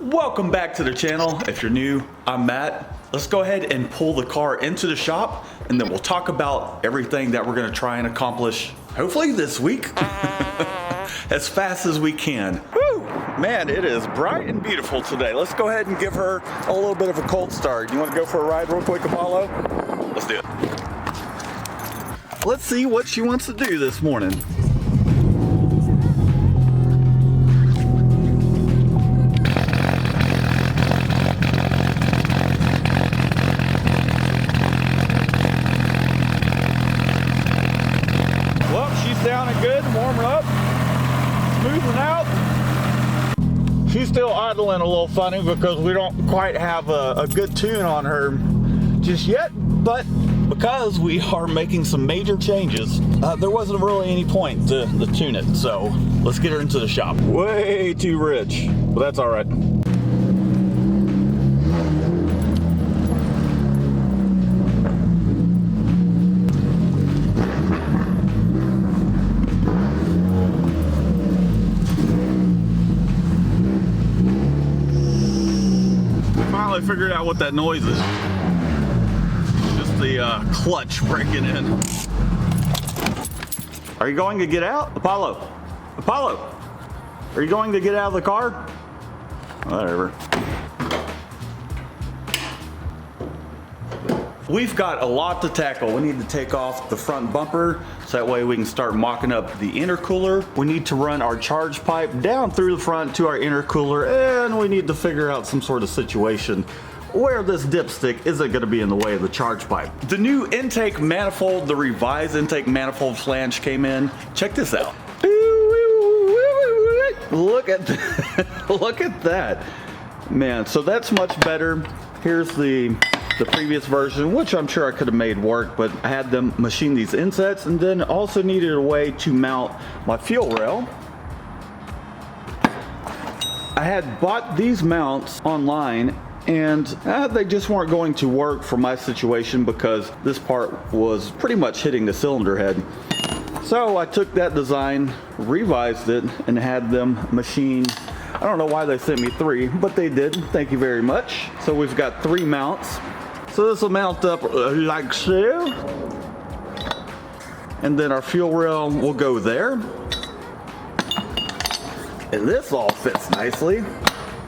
Welcome back to the channel. If you're new, I'm Matt. Let's go ahead and pull the car into the shop and then we'll talk about everything that we're gonna try and accomplish, hopefully this week, as fast as we can. Woo! Man, it is bright and beautiful today. Let's go ahead and give her a little bit of a cold start. You wanna go for a ride real quick, Apollo? Let's do it. Let's see what she wants to do this morning. Sounding good, warming up, smoothing out. She's still idling a little funny because we don't quite have a good tune on her just yet, but because we are making some major changes, there wasn't really any point to tune it, so let's get her into the shop. Way too rich, but that's all right. Figured out what that noise is. Just the clutch breaking in. Are you going to get out? Apollo! Apollo! Are you going to get out of the car? Whatever. We've got a lot to tackle. We need to take off the front bumper so that way we can start mocking up the intercooler. We need to run our charge pipe down through the front to our intercooler, and we need to figure out some sort of situation where this dipstick isn't going to be in the way of the charge pipe. The new intake manifold, the revised intake manifold flange came in. Check this out. Look at that. Look at that. Man, so that's much better. Here's the previous version, which I'm sure I could have made work, but I had them machine these insets and then also needed a way to mount my fuel rail. I had bought these mounts online and they just weren't going to work for my situation because this part was pretty much hitting the cylinder head. So I took that design, revised it, and had them machine. I don't know why they sent me 3, but they did. Thank you very much. So we've got 3 mounts. So this will mount up like so. And then our fuel rail will go there. And this all fits nicely.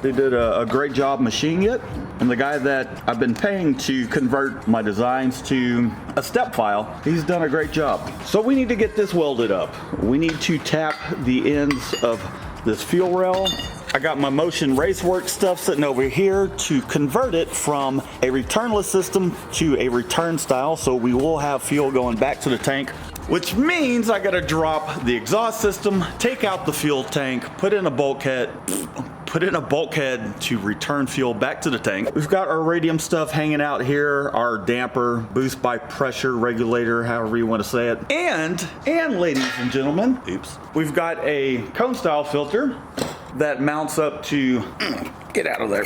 They did a great job machining it. And the guy that I've been paying to convert my designs to a step file, he's done a great job. So we need to get this welded up. We need to tap the ends of this fuel rail. I got my Motion Racework stuff sitting over here to convert it from a returnless system to a return style, so we will have fuel going back to the tank, which means I gotta drop the exhaust system, take out the fuel tank, put in a bulkhead to return fuel back to the tank. We've got our radium stuff hanging out here, our damper, boost by pressure regulator, however you want to say it. And ladies and gentlemen, oops, we've got a cone style filter that mounts up to, get out of there,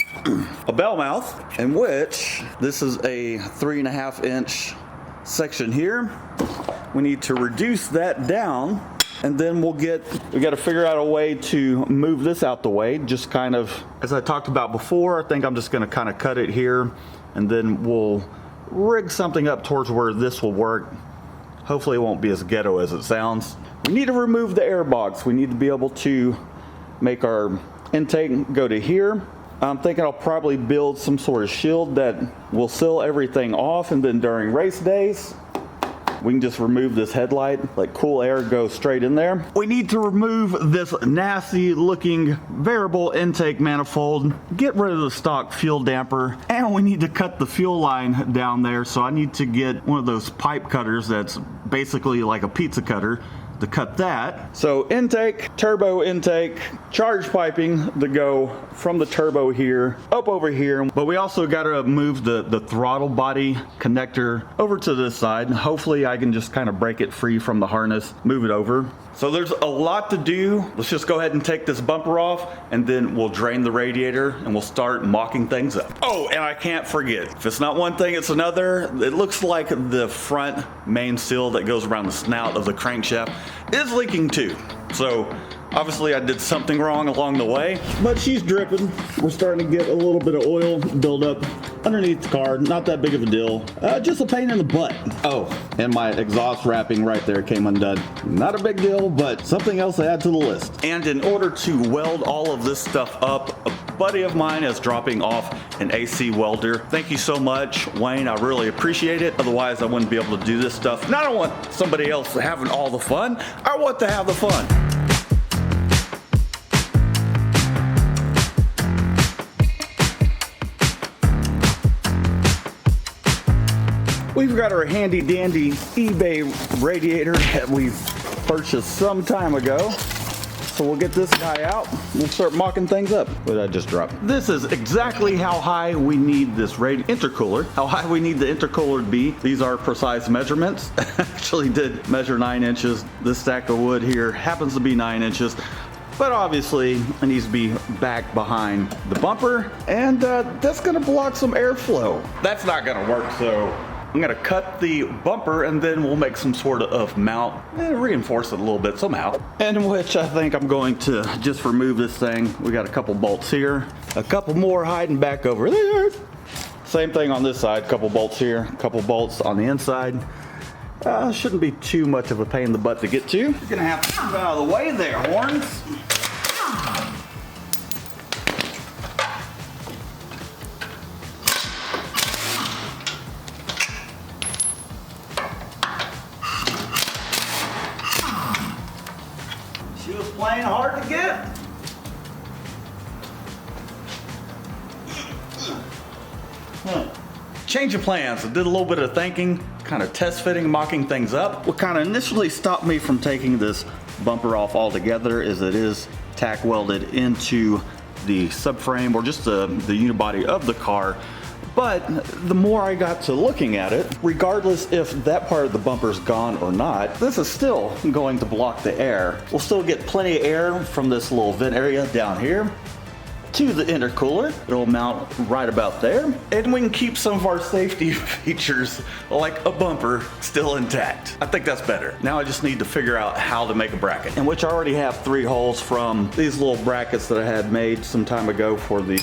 a bell mouth, in which this is a 3.5 inch section here. We need to reduce that down, and then we got to figure out a way to move this out the way. Just kind of, as I talked about before, I think I'm just going to kind of cut it here, and then we'll rig something up towards where this will work. Hopefully it won't be as ghetto as it sounds. We need to remove the air box. We need to be able to make our intake go to here. I'm thinking I'll probably build some sort of shield that will seal everything off, and then during race days we can just remove this headlight, let cool air go straight in there. We need to remove this nasty looking variable intake manifold, get rid of the stock fuel damper, and we need to cut the fuel line down there. So I need to get one of those pipe cutters that's basically like a pizza cutter to cut that. So intake, turbo intake, charge piping to go from the turbo here up over here, but we also got to move the throttle body connector over to this side. Hopefully I can just kind of break it free from the harness, move it over. So there's a lot to do. Let's just go ahead and take this bumper off, and then we'll drain the radiator and we'll start mocking things up. Oh, and I can't forget, if it's not one thing, it's another. It looks like the front main seal that goes around the snout of the crankshaft is leaking too. So Obviously I did something wrong along the way, but she's dripping. We're starting to get a little bit of oil build up underneath the car. Not that big of a deal. Just a pain in the butt. Oh, and my exhaust wrapping right there came undone. Not a big deal, but something else to add to the list. And in order to weld all of this stuff up, a buddy of mine is dropping off an AC welder. Thank you so much, Wayne. I really appreciate it. Otherwise, I wouldn't be able to do this stuff. And I don't want somebody else having all the fun. I want to have the fun. We've got our handy dandy eBay radiator that we purchased some time ago. So we'll get this guy out. We'll start mocking things up. What did I just drop? This is exactly how high we need this intercooler. How high we need the intercooler to be. These are precise measurements. Actually did measure 9 inches. This stack of wood here happens to be 9 inches. But obviously it needs to be back behind the bumper. And that's gonna block some airflow. That's not gonna work, so I'm gonna cut the bumper and then we'll make some sort of mount and reinforce it a little bit somehow. In which I think I'm going to just remove this thing. We got a couple bolts here, a couple more hiding back over there. Same thing on this side, couple bolts here, couple bolts on the inside. Shouldn't be too much of a pain in the butt to get to. You're gonna have to move out of the way there, horns. She was playing hard to get. Change of plans. I did a little bit of thinking, kind of test fitting, mocking things up. What kind of initially stopped me from taking this bumper off altogether is it is tack welded into the subframe or just the unibody of the car. But the more I got to looking at it, regardless if that part of the bumper's gone or not, this is still going to block the air. We'll still get plenty of air from this little vent area down here to the intercooler. It'll mount right about there. And we can keep some of our safety features like a bumper still intact. I think that's better. Now I just need to figure out how to make a bracket, in which I already have 3 holes from these little brackets that I had made some time ago for the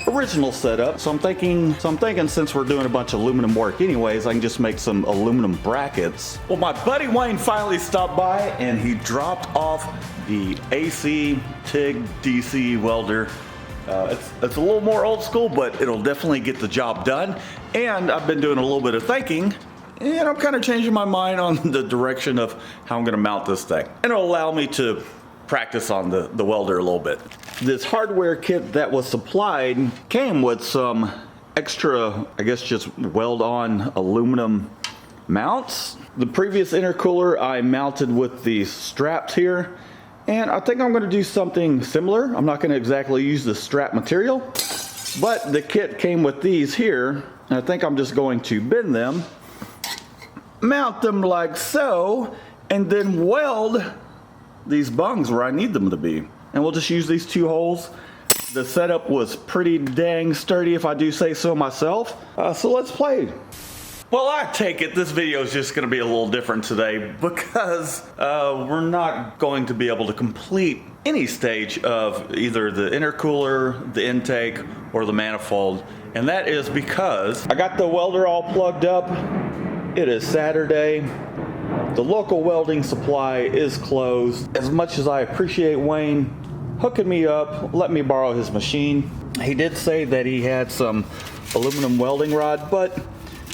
original setup. So I'm thinking since we're doing a bunch of aluminum work anyways, I can just make some aluminum brackets. Well, my buddy Wayne finally stopped by and he dropped off the AC TIG DC welder. It's a little more old school, but it'll definitely get the job done. And I've been doing a little bit of thinking, and I'm kind of changing my mind on the direction of how I'm gonna mount this thing. And it'll allow me to practice on the welder a little bit. This hardware kit that was supplied came with some extra, I guess, just weld-on aluminum mounts. The previous intercooler I mounted with these straps here. And I think I'm going to do something similar. I'm not going to exactly use the strap material, but the kit came with these here. And I think I'm just going to bend them, mount them like so, and then weld these bungs where I need them to be. And we'll just use these 2 holes. The setup was pretty dang sturdy if I do say so myself. So let's play. Well, I take it this video is just going to be a little different today because we're not going to be able to complete any stage of either the intercooler, the intake, or the manifold. And that is because I got the welder all plugged up. It is Saturday. The local welding supply is closed. As much as I appreciate Wayne hooking me up, let me borrow his machine. He did say that he had some aluminum welding rod, but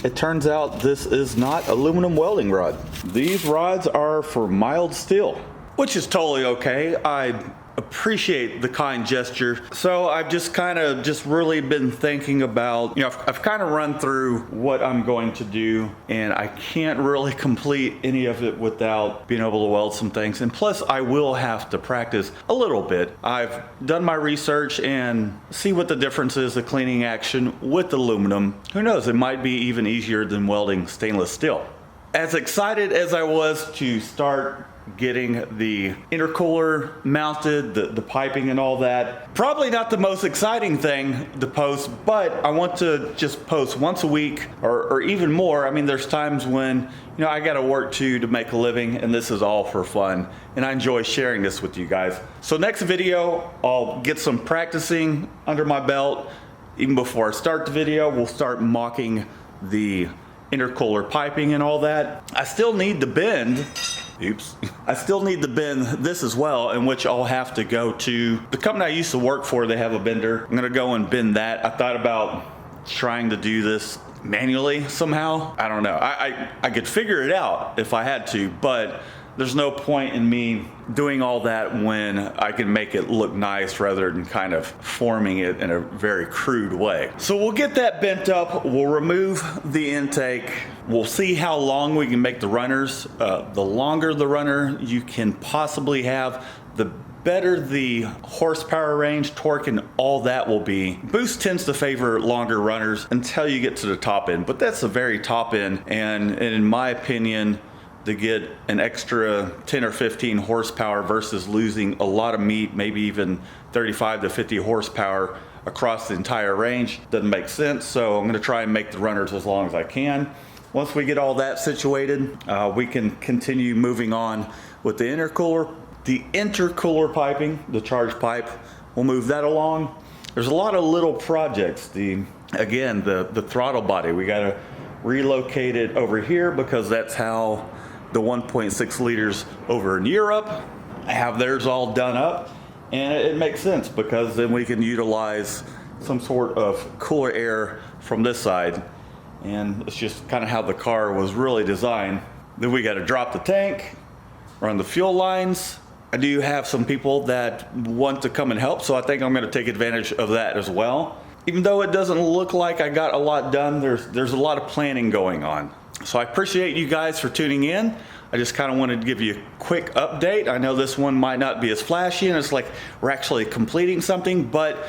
it turns out this is not aluminum welding rod. These rods are for mild steel, which is totally okay. I appreciate the kind gesture. So I've just really been thinking about, I've kind of run through what I'm going to do, and I can't really complete any of it without being able to weld some things. And plus I will have to practice a little bit. I've done my research and see what the difference is of cleaning action with aluminum. Who knows, it might be even easier than welding stainless steel. As excited as I was to start getting the intercooler mounted, the piping and all that. Probably not the most exciting thing to post, but I want to just post once a week or even more. I mean, there's times when, you know, I gotta work too to make a living, and this is all for fun. And I enjoy sharing this with you guys. So next video, I'll get some practicing under my belt. Even before I start the video, we'll start mocking the intercooler piping and all that. I still need to bend, I still need to bend this as well, in which I'll have to go to the company I used to work for. They have a bender. I'm gonna go and bend that. I thought about trying to do this manually somehow. I don't know. I could figure it out if I had to, but there's no point in me doing all that when I can make it look nice rather than kind of forming it in a very crude way. So we'll get that bent up. We'll remove the intake. We'll see how long we can make the runners. The longer the runner you can possibly have, the better the horsepower range, torque, and all that will be. Boost tends to favor longer runners until you get to the top end, but that's the very top end, and in my opinion, to get an extra 10 or 15 horsepower versus losing a lot of meat, maybe even 35 to 50 horsepower across the entire range, doesn't make sense. So I'm gonna try and make the runners as long as I can. Once we get all that situated, we can continue moving on with the intercooler. The intercooler piping, the charge pipe, we'll move that along. There's a lot of little projects. Again, the throttle body, we gotta relocate it over here because that's how the 1.6 liters over in Europe have theirs all done up, and it makes sense because then we can utilize some sort of cooler air from this side, and it's just kind of how the car was really designed. Then we got to drop the tank, run the fuel lines. I do have some people that want to come and help, so I think I'm going to take advantage of that as well. Even though it doesn't look like I got a lot done, there's a lot of planning going on. So I appreciate you guys for tuning in. I just kind of wanted to give you a quick update. I know this one might not be as flashy and it's like we're actually completing something, but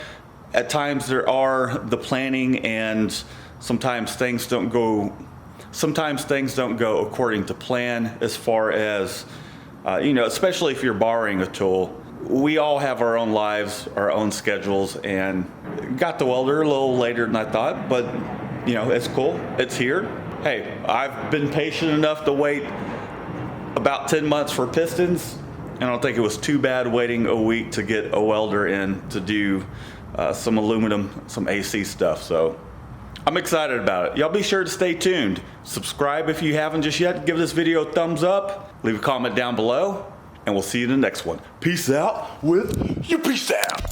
at times there are the planning, and sometimes things don't go according to plan as far as, you know, especially if you're borrowing a tool. We all have our own lives, our own schedules, and got the welder a little later than I thought, but you know, it's cool, it's here. Hey, I've been patient enough to wait about 10 months for pistons, and I don't think it was too bad waiting a week to get a welder in to do some aluminum, some AC stuff. So I'm excited about it. Y'all be sure to stay tuned. Subscribe if you haven't just yet. Give this video a thumbs up. Leave a comment down below, and we'll see you in the next one. Peace out with your peace out.